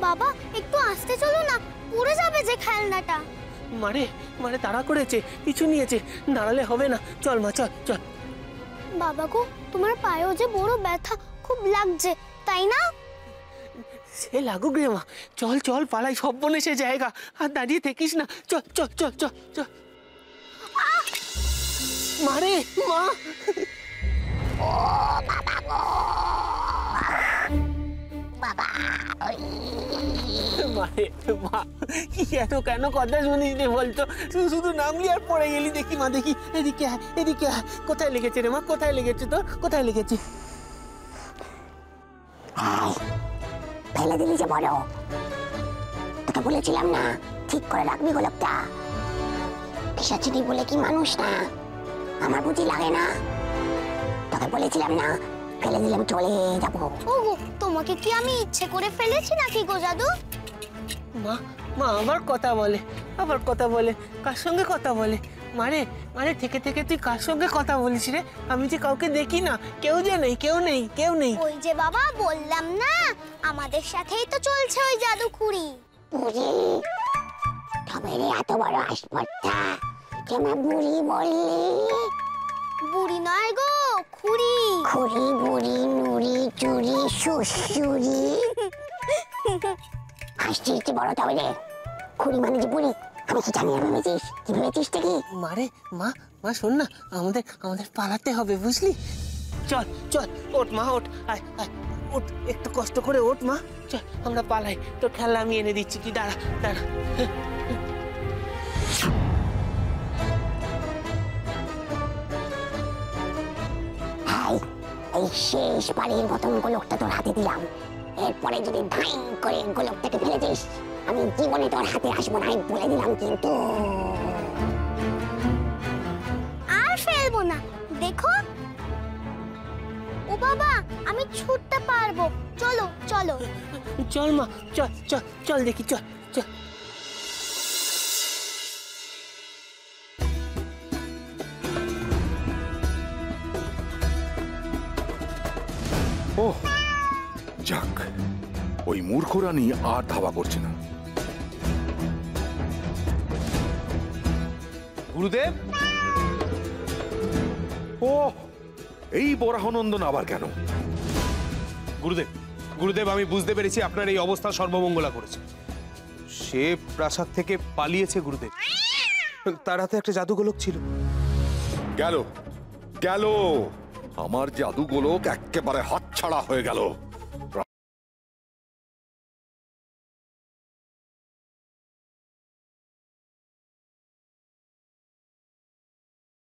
বাবা একটু আস্তে চলো না, পড়ে যাবে যে খেলনাটা। মারে মারে তাড়া করেছে, পিছু নিয়েছে, দাঁড়ালে হবে না। চল মা, চল চল। বাবা গো, তোমার পায়েও যে বড় ব্যথা, খুব লাগছে তাই না? সে লাগুক রে মা, চল চল পালাই, সব বনে সে জায়গা। আর দাঁড়িয়ে থাকিস না, চল চল চল চল চল। মারে মা, মারে মা, কেন কেন কথা শুনিস রে বলতো? শুধু নামলি আর পড়ে গেলি। দেখি মা, দেখি, এদিকে আয়, এদিকে আয়। কোথায় লেগেছে রে মা, কোথায় লেগেছে তোর, কোথায় লেগেছে? ফেলে দিলি যে বড়, তোকে বলেছিলাম না ঠিক করে রাখবি গোলকটা। পিসাচিনি বলে কি মানুষ না, আমার বুঝি লাগে না? তোকে বলেছিলাম না ফেলে দিলাম চলে যাবো। ওগো, তোমাকে কি আমি ইচ্ছে করে ফেলেছি নাকি গো জাদু? মা মা আবার কথা বলে, আবার কথা বলে। কার সঙ্গে কথা বলে? মারে মারে, থেকে থেকে তুই কার সঙ্গে কথা বলিস রে? আমি যে কাউকে দেখি না, কেউ যে নেই, কেউ নেই, কেউ নেই। ওই যে বাবা বললাম না, আমাদের সাথেই তো চলছে ওই জাদুখুড়ি। বুড়ি, তবে রে এত বড় আসপর্দা, কেমন বুড়ি বললি? বুড়ি নয় গো, খুড়ি। খুড়ি বুড়ি নুড়ি চুরি শ্বশুরি। হাসছিস বড়, তবে রে খুড়ি মানে যে বুড়ি, আমি কি জানি? ভেবেছিস কি ভেবেছিস কি? মারে মা, মা শোন না, আমাদের আমাদের পালাতে হবে, বুঝলি? চল চল, ওঠ মা, ওঠ, আয় আয়, ওঠ, একটু কষ্ট করে ওঠ মা। চল আমরা পালাই, তোর খেলনা আমি এনে দিচ্ছি, তুই দাঁড়া দাঁড়া। এই শেষ বাড়ির মতন গোলকটা তোর হাতে দিলাম, এরপরে যদি ধাইং করে গোলকটাকে ফেলে দিস, আমি জীবনে তোর হাতে আসবো না, বলে দিলাম কিন্তু। আর ফেলবো না, দেখো। ও বাবা, আমি ছুটতে পারবো, চলো চলো। চল মা, চল চল চল, দেখি, চল চল। ও যাক, ওই মূর্খ রানী আর ধাবা করছে না। গুরুদেব, ও এই বরাহনন্দন আবার কেন? গুরুদেব, গুরুদেব, আমি বুঝতে পেরেছি আপনার এই অবস্থা সর্বমঙ্গলা করেছে। সে প্রাসাদ থেকে পালিয়েছে গুরুদেব, তার হাতে একটা জাদু গোলক ছিল। গেল গেল, আমার জাদু গোলক একেবারে হাতছাড়া হয়ে গেল।